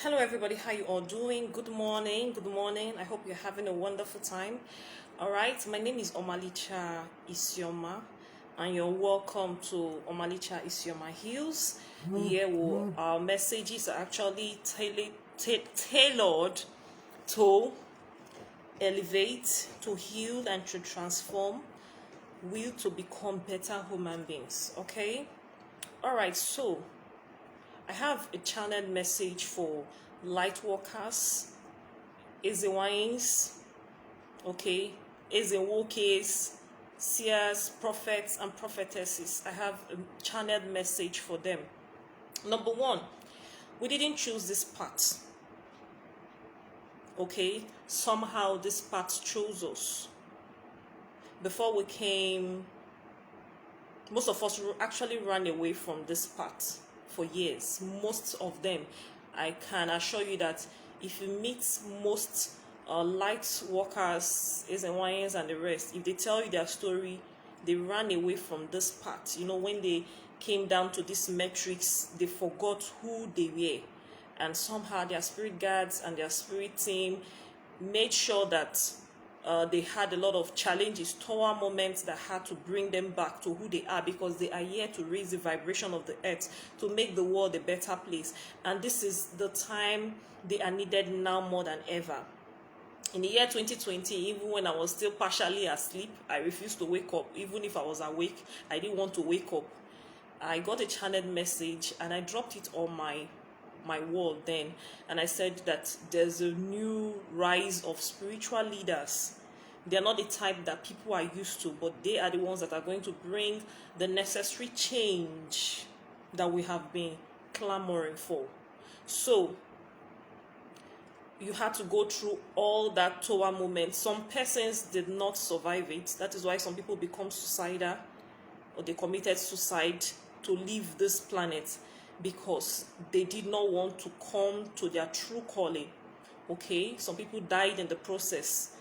Hello everybody, how you all doing? Good morning, good morning. I hope you're having a wonderful time. All right, my name is Omalicha Isioma and you're welcome to Omalicha Isioma Hills. Here our messages are actually tailored to elevate, to heal, and to transform, will to become better human beings. Okay, all right, so I have a channeled message for Lightworkers, Ezenwanyis, okay, Ezenwokes, Seers, prophets, and prophetesses. I have a channeled message for them. Number one, we didn't choose this path. Okay, somehow this path chose us. Before we came, most of us actually ran away from this path for years. Most of them, I can assure you that if you meet most light workers, Ezenwanyis and the rest, if they tell you their story, they ran away from this path. You know, when they came down to these metrics, they forgot who they were. And somehow their spirit guides and their spirit team made sure that they had a lot of challenges, tower moments that had to bring them back to who they are, because they are here to raise the vibration of the earth, to make the world a better place. And this is the time they are needed now more than ever. In the year 2020, even when I was still partially asleep, I refused to wake up. Even if I was awake, I didn't want to wake up. I got a channeled message and I dropped it on my wall then, and I said that there's a new rise of spiritual leaders. They're not the type that people are used to, but they are the ones that are going to bring the necessary change that we have been clamoring for. So you had to go through all that tower moment. Some persons did not survive it. That is why some people become suicidal, or they committed suicide to leave this planet, because they did not want to come to their true calling. Okay, some people died in the process.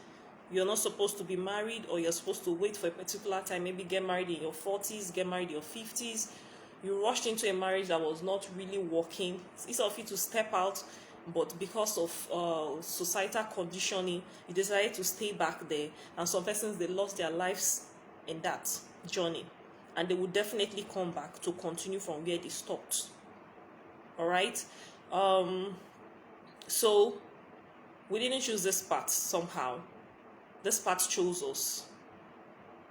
You're not supposed to be married, or you're supposed to wait for a particular time, maybe get married in your 40s, get married in your 50s. You rushed into a marriage that was not really working. It's of you to step out, but because of societal conditioning, you decided to stay back there. And some persons, they lost their lives in that journey, and they will definitely come back to continue from where they stopped. All right, so we didn't choose this path. Somehow this path chose us,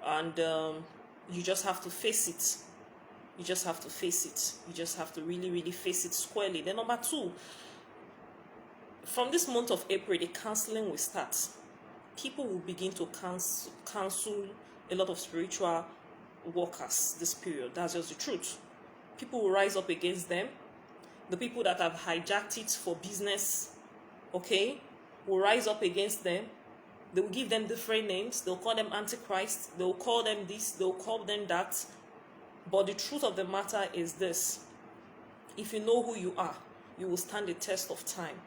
and you just have to face it. You just have to face it. You just have to really face it squarely. Then number two, from this month of April, the counseling will start. People will begin to counsel a lot of spiritual workers this period. That's just the truth. People will rise up against them. The people that have hijacked it for business, okay, will rise up against them. They will give them different names. They'll call them Antichrist. They'll call them this. They'll call them that. But the truth of the matter is this. If you know who you are, you will stand the test of time.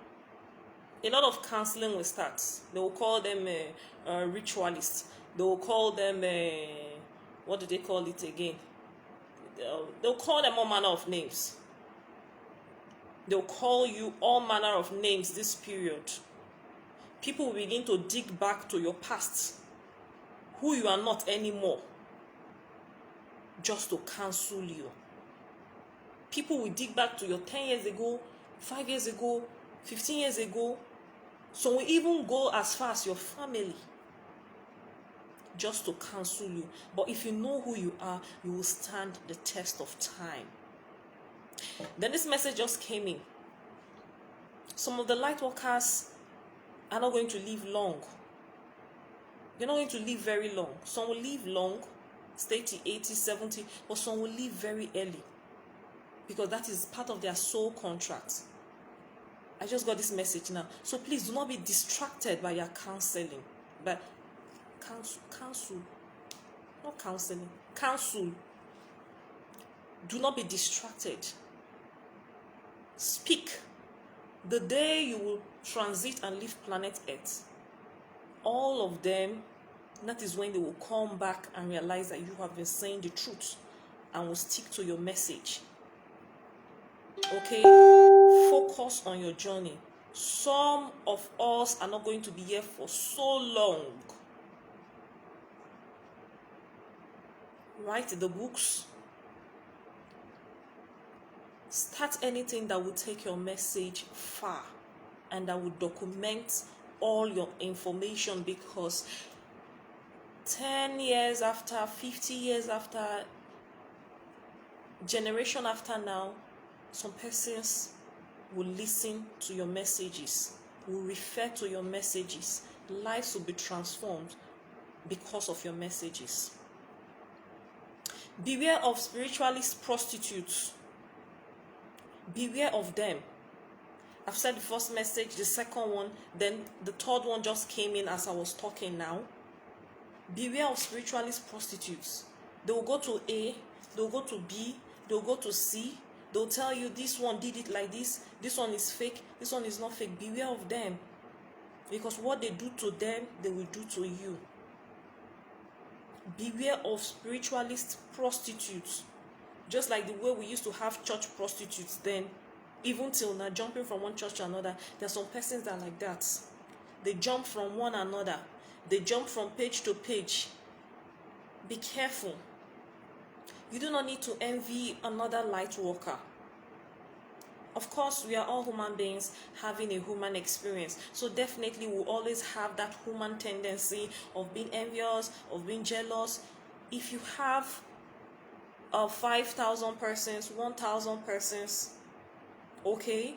A lot of counseling will start. They will call them ritualists. They will call them, what do they call it again? They'll call them all manner of names. They'll call you all manner of names this period. People will begin to dig back to your past, who you are not anymore, just to cancel you. People will dig back to your 10 years ago, 5 years ago, 15 years ago. Some will even go as far as your family, just to cancel you. But if you know who you are, you will stand the test of time. Then this message just came in. Some of the light workers are not going to live long. They're not going to live very long. Some will live long, stay till 80, 70, but some will live very early, because that is part of their soul contract. I just got this message now. So please do not be distracted by your counseling. But counsel. Not counseling. Counsel. Do not be distracted. Speak. The day you will transit and leave planet Earth, all of them, that is when they will come back and realize that you have been saying the truth and will stick to your message. Okay? Focus on your journey. Some of us are not going to be here for so long. Write the books. Start anything that will take your message far and that will document all your information, because 10 years after, 50 years after, generation after now, some persons will listen to your messages, will refer to your messages. Lives will be transformed because of your messages. Beware of spiritualist prostitutes. Beware of them. I've said the first message, the second one, then the third one just came in as I was talking now. Beware of spiritualist prostitutes. They will go to A, they will go to B, they will go to C. They'll tell you this one did it like this one is fake, this one is not fake. Beware of them, because what they do to them, they will do to you. Beware of spiritualist prostitutes. Just like the way we used to have church prostitutes then, even till now, jumping from one church to another, there are some persons that are like that. They jump from one another. They jump from page to page. Be careful. You do not need to envy another light worker. Of course, we are all human beings having a human experience. So definitely we'll always have that human tendency of being envious, of being jealous. If you have 5,000 persons, 1,000 persons, okay,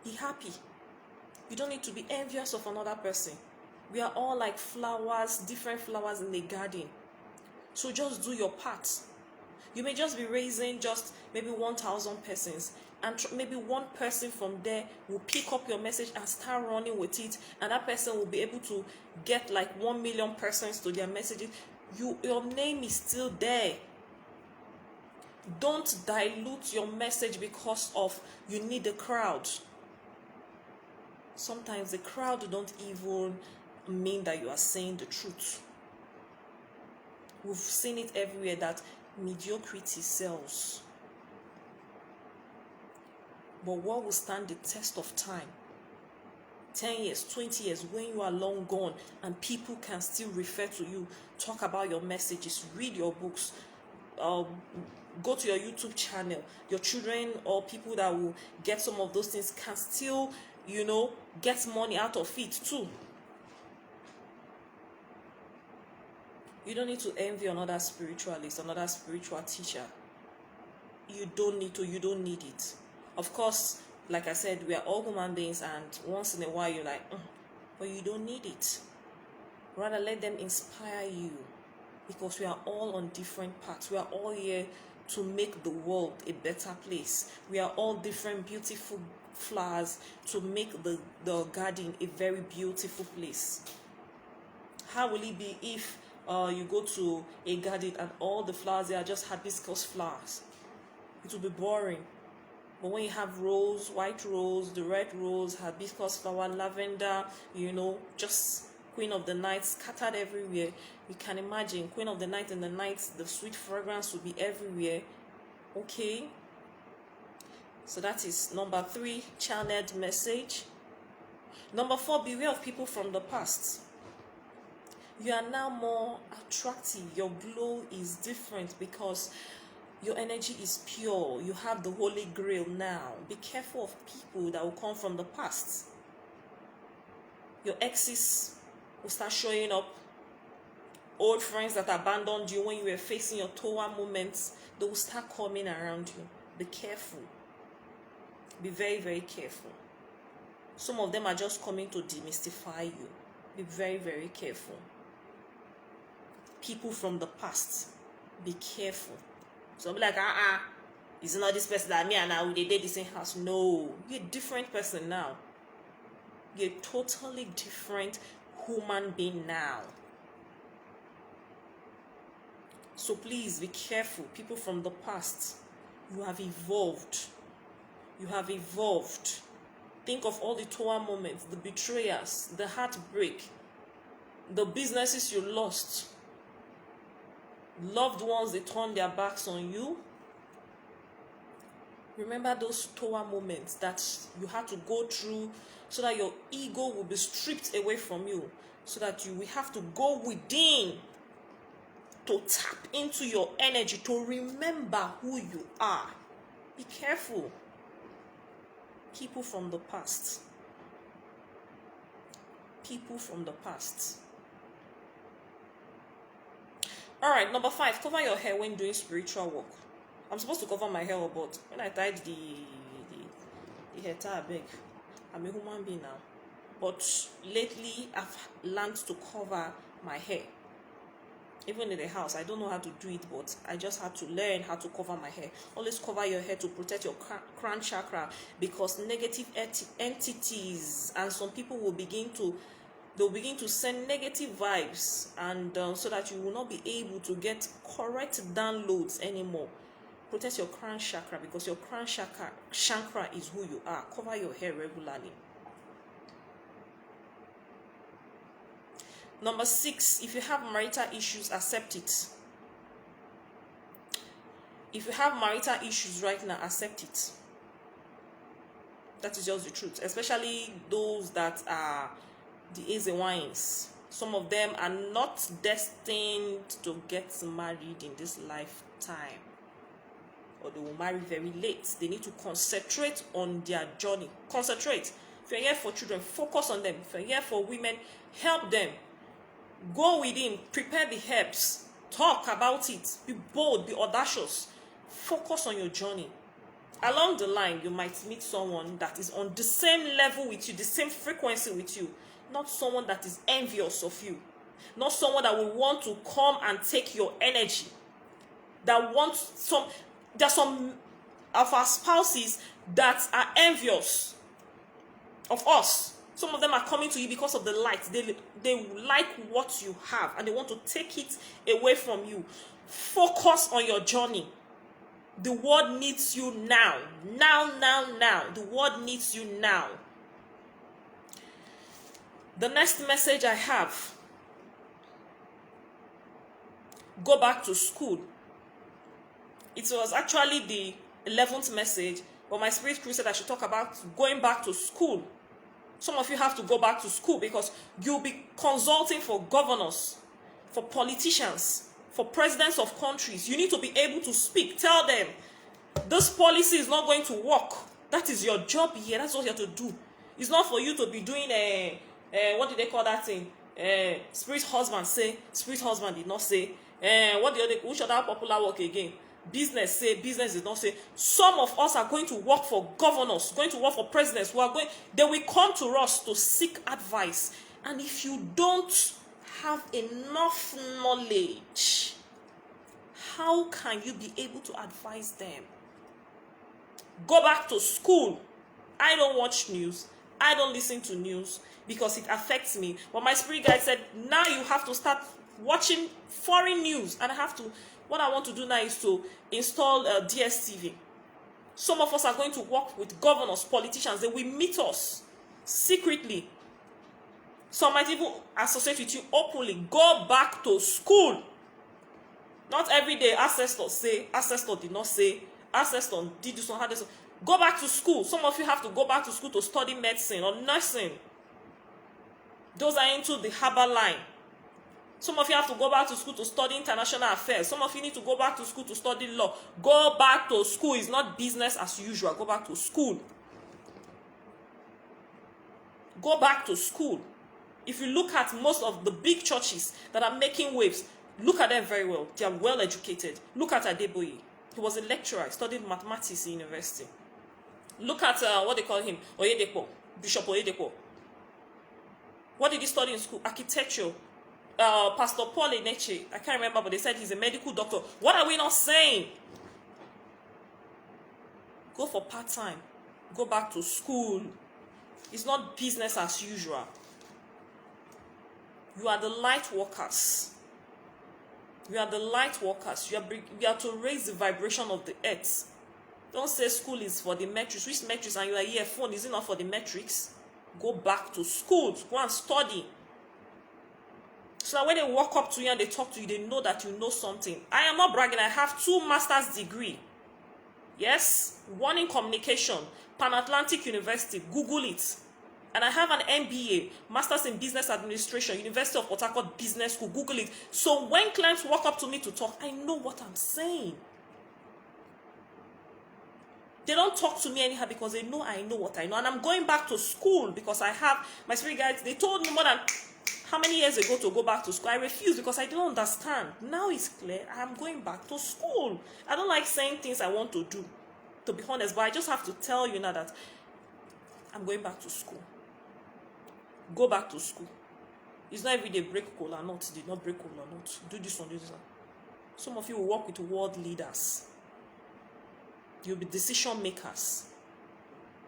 be happy. You don't need to be envious of another person. We are all like flowers, different flowers in the garden. So just do your part. You may just be raising just maybe 1,000 persons, and maybe one person from there will pick up your message and start running with it, and that person will be able to get like 1 million persons to their messages. Your name is still there. Don't dilute your message because of you need a crowd. Sometimes the crowd don't even mean that you are saying the truth. We've seen it everywhere that mediocrity sells. But what will stand the test of time? 10 years, 20 years, when you are long gone and people can still refer to you, talk about your messages, read your books, go to your YouTube channel. Your children or people that will get some of those things can still, get money out of it too. You don't need to envy another spiritualist, another spiritual teacher. You don't need to. You don't need it. Of course, like I said, we are all human beings, and once in a while you're like, but you don't need it. Rather, let them inspire you, because we are all on different paths. We are all here to make the world a better place. We are all different beautiful flowers to make the garden a very beautiful place. How will it be if you go to a garden and all the flowers there are just hibiscus flowers? It will be boring. But when you have rose, white rose, the red rose, hibiscus flower, lavender, just Queen of the Night scattered everywhere, you can imagine Queen of the Night in the night, the sweet fragrance will be everywhere. Okay, so that is number 3, channeled message. Number 4, beware of people from the past. You are now more attractive. Your glow is different because your energy is pure. You have the Holy Grail now. Be careful of people that will come from the past. Your exes will start showing up. Old friends that abandoned you when you were facing your Toa moments, they will start coming around you. Be careful. Be very, very careful. Some of them are just coming to demystify you. Be very, very careful. People from the past, be careful. So I'll be like, it's not this person that me and I will date the same house. No, you're a different person now. You're a totally different human being now. So please be careful. People from the past, you have evolved. You have evolved. Think of all the Toa moments, the betrayers, the heartbreak, the businesses you lost, loved ones, they turned their backs on you. Remember those Toa moments that you had to go through so that your ego will be stripped away from you, so that you will have to go within to tap into your energy, to remember who you are. Be careful. People from the past. People from the past. Alright, number 5, cover your hair when doing spiritual work. I'm supposed to cover my hair, but when I tied the hair tie, I beg. I'm a human being now. But lately, I've learned to cover my hair. Even in the house, I don't know how to do it, but I just had to learn how to cover my hair. Always cover your hair to protect your crown chakra, because negative entities and some people will begin to send negative vibes, and so that you will not be able to get correct downloads anymore. Protect your crown chakra, because your crown chakra is who you are. Cover your hair regularly. Number 6, if you have marital issues, accept it. If you have marital issues right now, accept it. That is just the truth. Especially those that are the Ezenwanyis. Some of them are not destined to get married in this lifetime, or they will marry very late. They need to concentrate on their journey. Concentrate. If you're here for children, focus on them. If you're here for women, help them. Go within, prepare the herbs, talk about it, be bold, be audacious. Focus on your journey. Along the line, you might meet someone that is on the same level with you, the same frequency with you. Not someone that is envious of you. Not someone that will want to come and take your energy. That wants there are some of our spouses that are envious of us. Some of them are coming to you because of the light. They like what you have and they want to take it away from you. Focus on your journey. The world needs you now. Now. The world needs you now. The next message I have. Go back to school. It was actually the 11th message, but my spirit crew said I should talk about going back to school. Some of you have to go back to school because you'll be consulting for governors, for politicians, for presidents of countries. You need to be able to speak. Tell them, this policy is not going to work. That is your job here. That's what you have to do. It's not for you to be doing what do they call that thing? Spirit husband say, spirit husband did not say. Which other popular work again? Business say, business did not say. Some of us are going to work for governors, going to work for presidents who are going, they will come to us to seek advice. And if you don't have enough knowledge, how can you be able to advise them? Go back to school. I don't watch news. I don't listen to news because it affects me. But my spirit guide said, now you have to start watching foreign news. And what I want to do now is to install DSTV. Some of us are going to work with governors, politicians. They will meet us secretly. Some might even associate with you openly. Go back to school. Not every day ancestors say, ancestor did not say, ancestor did this one, had this. Go back to school. Some of you have to go back to school to study medicine or nursing. Those are into the herbal line. Some of you have to go back to school to study international affairs. Some of you need to go back to school to study law. Go back to school. It's not business as usual. Go back to school. Go back to school. If you look at most of the big churches that are making waves, look at them very well. They are well educated. Look at Adeboye. He was a lecturer. He studied mathematics in university. Look at what they call him, Oyedepo, Bishop Oyedepo. What did he study in school? Architecture. Pastor Paul Eneche, I can't remember, but they said he's a medical doctor. What are we not saying? Go for part-time. Go back to school. It's not business as usual. You are the light workers. You are the light workers. You are to raise the vibration of the earth. Don't say school is for the metrics. Which metrics? And you are here, phone, is it not for the metrics? Go back to school. Go and study. So that when they walk up to you and they talk to you, they know that you know something. I am not bragging. I have 2 master's degrees. Yes, one in communication, Pan-Atlantic University, Google it. And I have an MBA, Masters in Business Administration, University of Port Harcourt Business School, Google it. So when clients walk up to me to talk, I know what I'm saying. They don't talk to me anyhow because they know I know what I know. And I'm going back to school because I have my spirit guides. They told me more than how many years ago to go back to school. I refused because I didn't understand. Now it's clear. I'm going back to school. I don't like saying things I want to do, to be honest. But I just have to tell you now that I'm going back to school. Go back to school. It's not every day break cola nut. Did not break cola nut. Do this one, do this one. Some of you will work with world leaders. You'll be decision makers.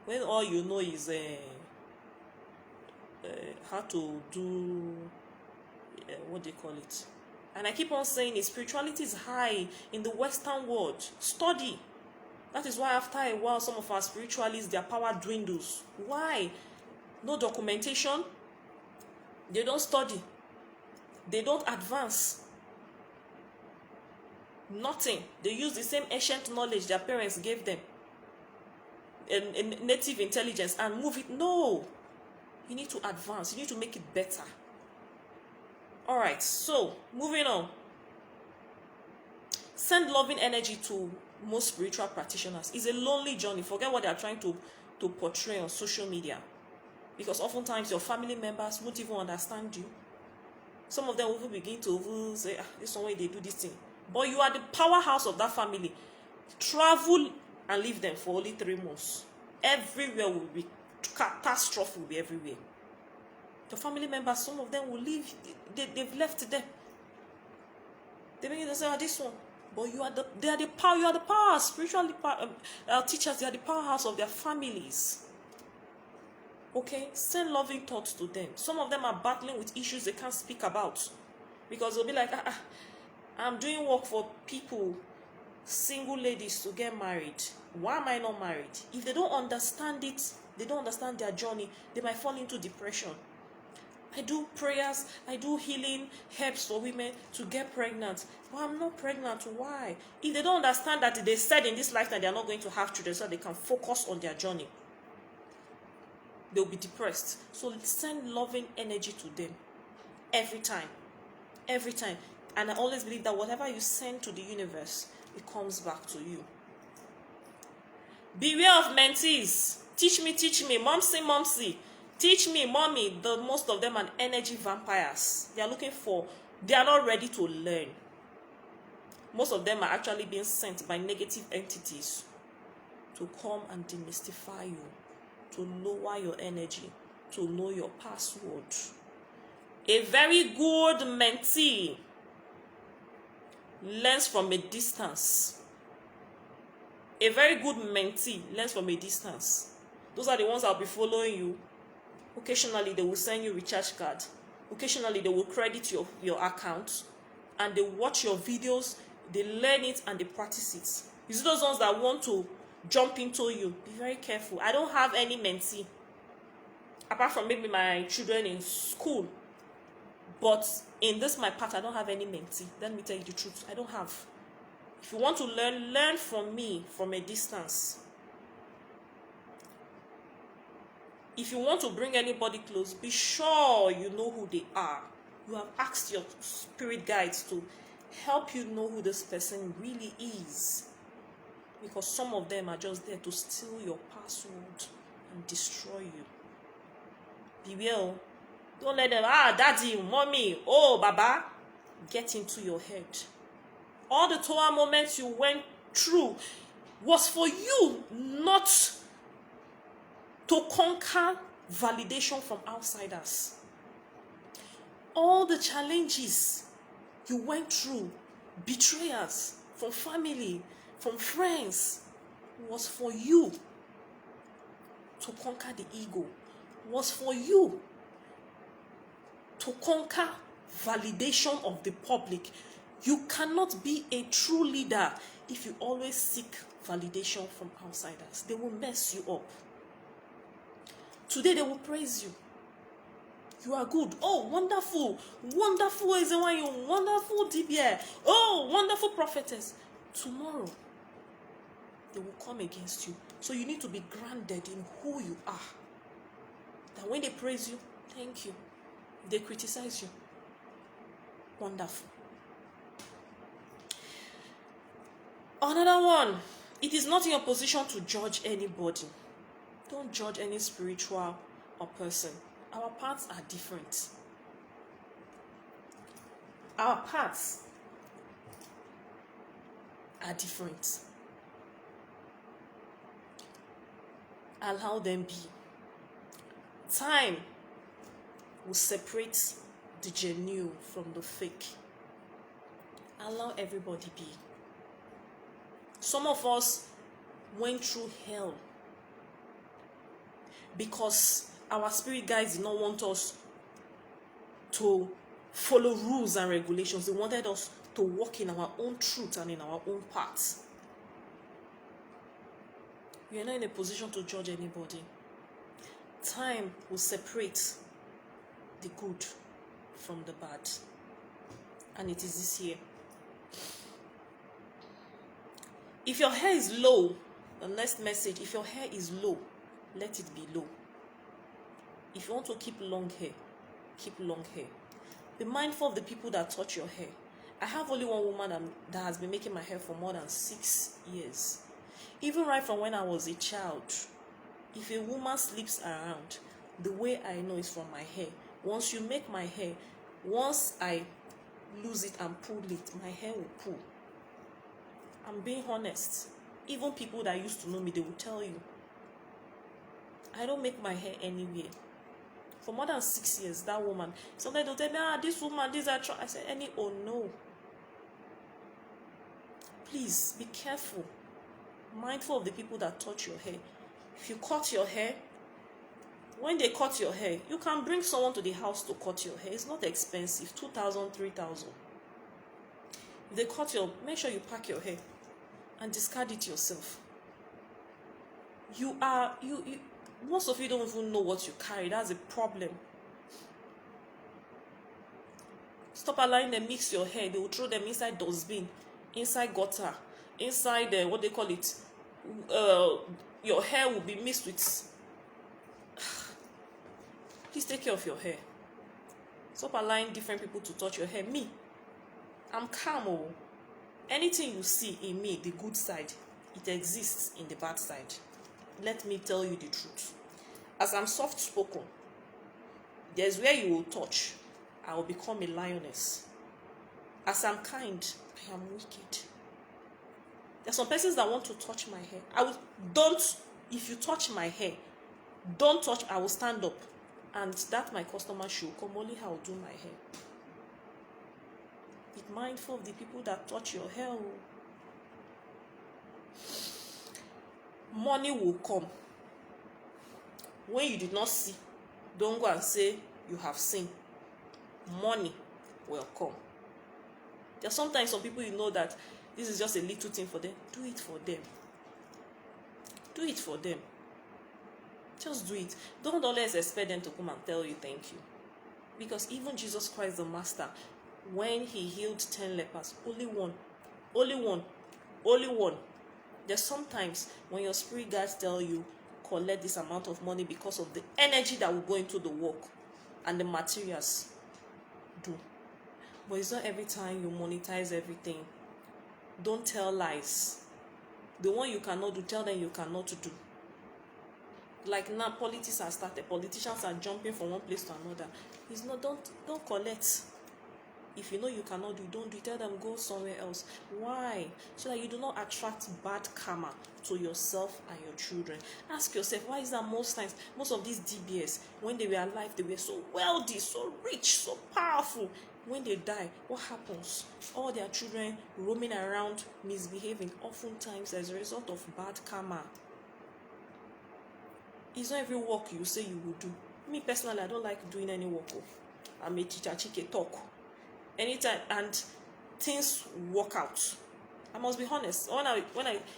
When all you know is how to do, what do you call it? And I keep on saying it, spirituality is high in the Western world. Study. That is why after a while, some of our spiritualists, their power dwindles. Why? No documentation. They don't study. They don't advance. Nothing. They use the same ancient knowledge their parents gave them in native intelligence and move it. No. You need to advance. You need to make it better. All right. So, moving on. Send loving energy to most spiritual practitioners. It's a lonely journey. Forget what they are trying to portray on social media. Because oftentimes your family members won't even understand you. Some of them will begin to say, this one way they do this thing. But you are the powerhouse of that family. Travel and leave them for only 3 months. Everywhere will be, catastrophe will be everywhere. Your family members, some of them will leave. They've left them. They begin to say, this one. But you are the power, spiritual teachers, they are the powerhouse of their families. Okay? Send loving thoughts to them. Some of them are battling with issues they can't speak about. Because they'll be like, I'm doing work for people, single ladies to get married. Why am I not married? If they don't understand it, they don't understand their journey, they might fall into depression. I do prayers, I do healing helps for women to get pregnant. But I'm not pregnant. Why? If they don't understand that they said in this lifetime they are not going to have children so they can focus on their journey, they'll be depressed. So send loving energy to them every time. Every time. And I always believe that whatever you send to the universe, it comes back to you. Beware of mentees. Teach me, momsy. Teach me, mommy. Most of them are energy vampires. They are not ready to learn. Most of them are actually being sent by negative entities to come and demystify you, to lower your energy, to know your password. A very good mentee learns from a distance. A very good mentee learns from a distance. Those are the ones that will be following you. Occasionally, they will send you recharge card. Occasionally, they will credit your account. And they watch your videos, they learn it, and they practice it. You see those ones that want to jump into you? Be very careful. I don't have any mentee. Apart from maybe my children in school. But in this my part, I don't have any mentee. Let me tell you the truth. I don't have. If you want to learn from me from a distance. If you want to bring anybody close, be sure you know who they are. You have asked your spirit guides to help you know who this person really is. Because some of them are just there to steal your password and destroy you. Beware. Don't let them, daddy, mommy, baba, get into your head. All the Torah moments you went through was for you, not to conquer validation from outsiders. All the challenges you went through, betrayals from family, from friends, was for you to conquer the ego, was for you to conquer validation of the public. You cannot be a true leader if you always seek validation from outsiders. They will mess you up. Today they will praise you. You are good. Oh, wonderful. Wonderful Ezenwanyis. Wonderful DBA. Oh, wonderful prophetess. Tomorrow, they will come against you. So you need to be grounded in who you are. That when they praise you, thank you. If they criticize you, wonderful. Another one, it is not in your position to judge anybody. Don't judge any spiritual or person. Our paths are different. Our paths are different. Allow them be. Time will separate the genuine from the fake. Allow everybody be. Some of us went through hell because our spirit guides did not want us to follow rules and regulations. They wanted us to walk in our own truth and in our own path. We are not in a position to judge anybody. Time will separate the good from the bad. And it is this year. If your hair is low, the next message, if your hair is low, let it be low. If you want to keep long hair, keep long hair. Be mindful of the people that touch your hair. I have only one woman that has been making my hair for more than 6 years. Even right from when I was a child, if a woman sleeps around, the way I know is from my hair. Once you make my hair, once I lose it and pull it, my hair will pull. I'm being honest. Even people that used to know me, they will tell you. I don't make my hair anywhere. For more than 6 years, that woman, sometimes they'll tell me, this woman, this I try. I said, oh no. Please, be careful. Mindful of the people that touch your hair. If you cut your hair, when they cut your hair, you can bring someone to the house to cut your hair. It's not expensive, 2,000, 3,000. If they cut make sure you pack your hair and discard it yourself. Most of you don't even know what you carry. That's a problem. Stop allowing them mix your hair. They will throw them inside dustbin, inside gutter, inside what they call it. Your hair will be mixed with. Please take care of your hair. Stop allowing different people to touch your hair. Me, I'm calm. Anything you see in me, the good side, it exists in the bad side. Let me tell you the truth. As I'm soft-spoken, there's where you will touch. I will become a lioness. As I'm kind, I am wicked. There's some persons that want to touch my hair. If you touch my hair, don't touch, I will stand up. And that my customer should come, only how I will do my hair. Be mindful of the people that touch your hair. Money will come. When you did not see, don't go and say you have seen. Money will come. There's sometimes some people you know that this is just a little thing for them. Do it for them. Do it for them. Just do it. Don't always expect them to come and tell you thank you. Because even Jesus Christ the Master, when he healed 10 lepers, only one. There's sometimes when your spirit guides tell you, collect this amount of money because of the energy that will go into the work and the materials. Do. But it's not every time you monetize everything. Don't tell lies. The one you cannot do, tell them you cannot do. Like now, politics have started. Politicians are jumping from one place to another. It's not. Don't collect. If you know you cannot do, don't do it. Tell them go somewhere else. Why? So that you do not attract bad karma to yourself and your children. Ask yourself, why is that most times, most of these DBS, when they were alive, they were so wealthy, so rich, so powerful. When they die, what happens? All their children roaming around, misbehaving, oftentimes as a result of bad karma. It's not every work you say you will do. Me personally, I don't like doing any work. I'm a teacher, chike talk. Anytime, and things work out. I must be honest.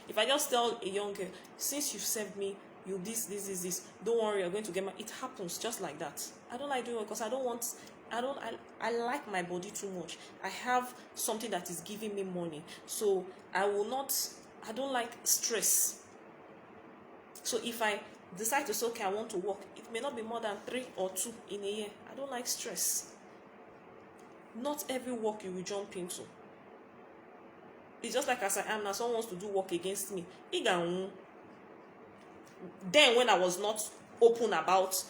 If I just tell a young girl, since you've served me, you this, don't worry, you're going to get my. It happens just like that. I don't like doing it because I like my body too much. I have something that is giving me money, so I will not I don't like stress. So if I decide to say, okay, I want to work, it may not be more than 3 or 2 in a year. I don't like stress. Not every work you will jump into. It's just like as I am now, someone wants to do work against me. Then when I was not open about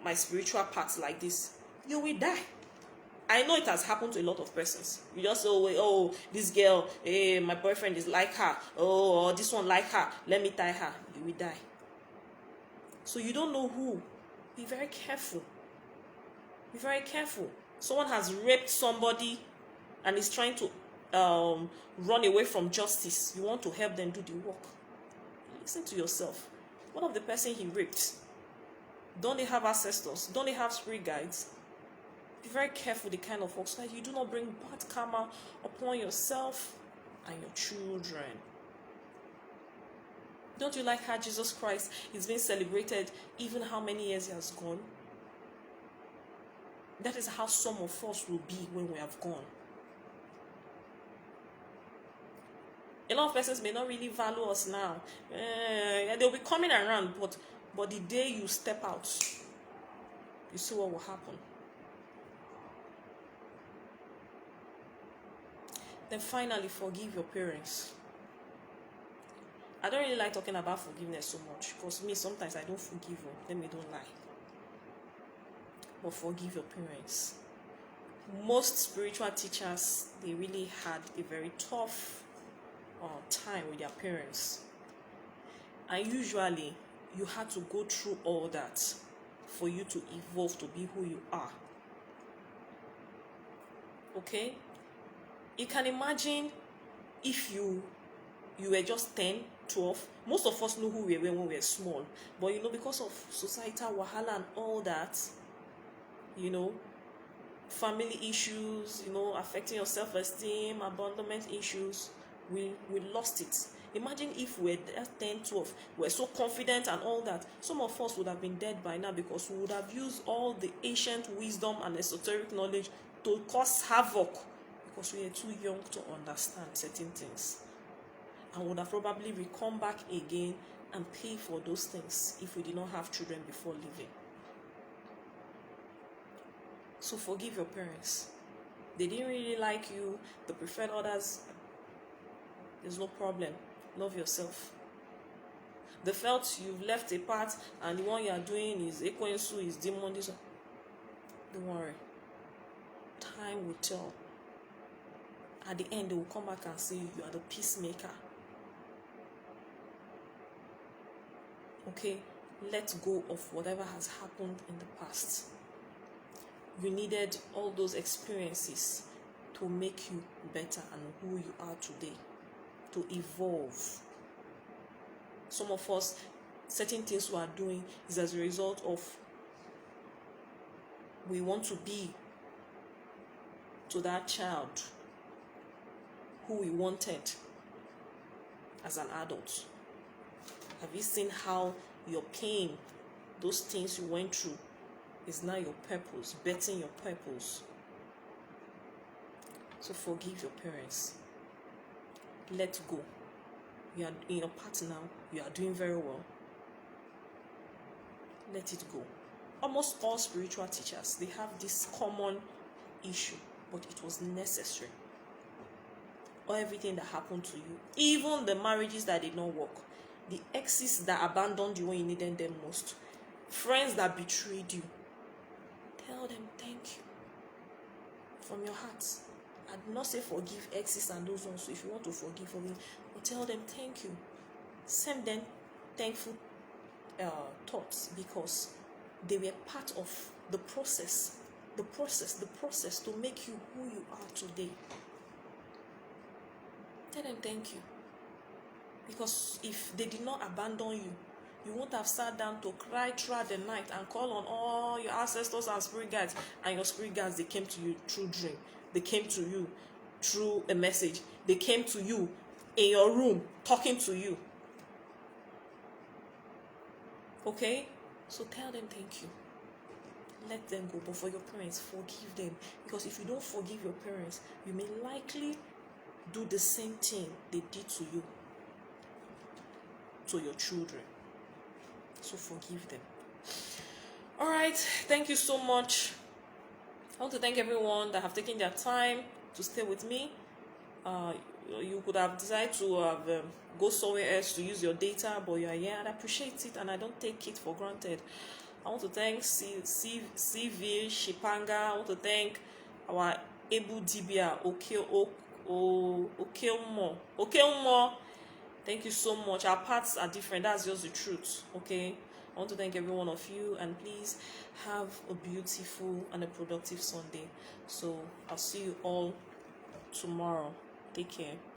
my spiritual parts like this, you will die. I know it has happened to a lot of persons. You just say, oh, this girl, my boyfriend is like her. Oh, or this one like her. Let me tie her. You will die. So you don't know who. Be very careful. Be very careful. Someone has raped somebody and is trying to run away from justice. You want to help them do the work. Listen to yourself. What of the person he raped? Don't they have ancestors? Don't they have spirit guides? Be very careful the kind of work so that you do not bring bad karma upon yourself and your children. Don't you like how Jesus Christ is being celebrated even how many years he has gone? That is how some of us will be when we have gone. A lot of persons may not really value us now. They'll be coming around, but the day you step out, you see what will happen. Then finally, forgive your parents. I don't really like talking about forgiveness so much because me, sometimes I don't forgive them. Let me don't lie. But forgive your parents. Most spiritual teachers, they really had a very tough time with their parents. And usually, you had to go through all that for you to evolve to be who you are. Okay? You can imagine if you were just 10, 12. Most of us know who we were when we were small. But because of societal wahala and all that, family issues, affecting your self-esteem, abandonment issues, we lost it. Imagine if we were 10, 12, we were so confident and all that. Some of us would have been dead by now because we would have used all the ancient wisdom and esoteric knowledge to cause havoc because we are too young to understand certain things. And would have probably come back again and pay for those things if we did not have children before leaving. So forgive your parents. They didn't really like you. They preferred others. There's no problem. Love yourself. They felt you've left a part and the one you are doing is Ekwensu, is demon. Don't worry. Time will tell. At the end, they will come back and say you are the peacemaker. Okay? Let go of whatever has happened in the past. You needed all those experiences to make you better and who you are today, to evolve. Some of us, certain things we are doing is as a result of we want to be to that child who we wanted as an adult. Have you seen how your pain, those things you went through, is now your purpose, betting your purpose? So forgive your parents. Let go. You are in your part now. You are doing very well. Let it go. Almost all spiritual teachers, they have this common issue, but it was necessary. Or everything that happened to you, even the marriages that did not work, the exes that abandoned you when you needed them most, friends that betrayed you, tell them thank you from your heart. I do not say forgive exes and those ones. So if you want to forgive, but tell them thank you. Send them thankful thoughts because they were part of the process to make you who you are today. Tell them thank you. Because if they did not abandon you, you won't have sat down to cry throughout the night and call on all your ancestors and spirit guides. And your spirit guides, they came to you through dream. They came to you through a message. They came to you in your room, talking to you. Okay? So tell them thank you. Let them go. But for your parents, forgive them. Because if you don't forgive your parents, you may likely do the same thing they did to you. to your children. So forgive them. All right, thank you so much. I want to thank everyone that have taken their time to stay with me. You could have decided to have go somewhere else to use your data, but you are here, and I appreciate it, and I don't take it for granted. I want to thank CV Shipanga. I want to thank our Ebu Dibia Okeomo. Thank you so much. Our paths are different. That's just the truth. Okay. I want to thank every one of you, and please have a beautiful and a productive Sunday. So I'll see you all tomorrow. Take care.